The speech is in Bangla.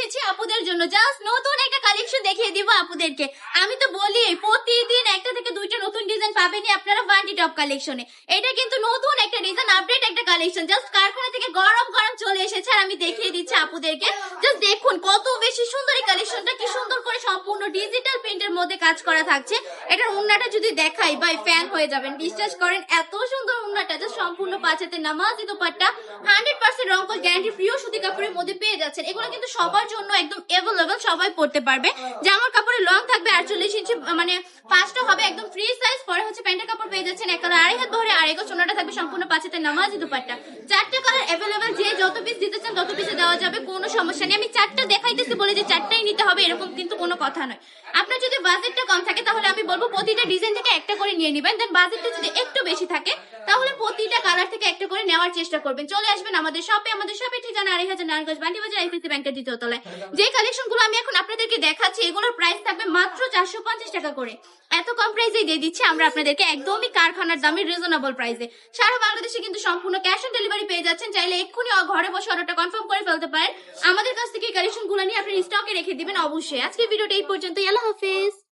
এসেছি আপুদের জন্য, জাস্ট নতুন একটা কালেকশন দেখিয়ে দিব আপুদেরকে। আমি তো বলি প্রতিদিন একটা থেকে দুইটা নতুন ডিজাইন পাবেনই আপনারা ওয়ান্টি টপ কালেকশনে। এটা কিন্তু নতুন একটা ডিজাইন, আপডেট একটা কালেকশন, জাস্ট কারখানা থেকে গরম গরম চলে এসেছে আর আমি দেখিয়ে দিচ্ছি আপুদেরকে। জাস্ট দেখুন কত বেশি সুন্দর এই কালেকশনটা, কি সুন্দর করে সম্পূর্ণ ডিজিটাল প্রিন্টের মধ্যে কাজ করা থাকছে। এটার উন্নাটা যদি দেখাই ভাই ফ্যান হয়ে যাবেন, বিশ্বাস করেন এত সুন্দর উন্নাটা, জাস্ট সম্পূর্ণ পাঁচাতে নামাজি দোপাট্টা 100% রংকশ গ্যারান্টি প্রিয় সুতি কাপড়ের মধ্যে পেয়ে যাচ্ছেন। এগুলো কিন্তু সবার জন্য একদম অ্যাভেলেবল, সবাই পড়তে পারবে। জামার কাপড়ের লং থাকবে 48 ইঞ্চি, মানে পাঁচটা হবে একদম ফ্রি সাইজ। পরে হচ্ছে প্যান্টের কাপড় পেয়ে যাচ্ছেন এক কালার আড়াই হাত বহরে, আর এগো চোনাটা থাকবে সম্পূর্ণ পাঁচাতে নামাজি দোপাট্টা। চারটে কালার অ্যাভেলেবল, যে যত পিস দিতে চান তত পিসে দেওয়া যাবে, কোনো সমস্যা নেই। আমি চারটা দেখাইতেছি বলে যে চারটাই নিতে হবে এরকম কিন্তু কোনো কথা নয়। আপনার যদি বাজেটটা কম থাকে তাহলে আমি বলবো প্রতিটা ডিজাইন থেকে একটা করে নিয়ে নেবেন। দেন বাজেটটা যদি একটু বেশি থাকে তাহলে প্রতিটা কালার থেকে একটা করে নেওয়ার চেষ্টা করবেন। চলে আসবেন আমাদের শপে, আমাদের শপে ঠিকানা 2500 নারায়ণগঞ্জ বান্ডি বাজার আইসিসি ব্যাংকের দ্বিতীয় তলায়। যে কালেকশন গুলো আমি এখন আপনাদেরকে দেখাচ্ছি এগুলোর প্রাইস থাকবে মাত্র 450 টাকা করে। এত কম প্রাইসে দিয়ে দিচ্ছি আমরা আপনাদেরকে, একদমই কারখানার দামে রিজনেবল প্রাইসে। সারা বাংলাদেশে কিন্তু সম্পূর্ণ ক্যাশ অন ডেলিভারি পেয়ে যাচ্ছেন। চাইলে এক্ষুনি ঘরে বসে অর্ডারটা কনফার্ম করে ফেলতে পারেন। আমাদের কাছ থেকে এই কালেকশন গুলো নিয়ে আপনি স্টকে রেখে দিবেন অবশ্যই। আজকে ভিডিওটা এই পর্যন্তই, আল্লাহ হাফেজ।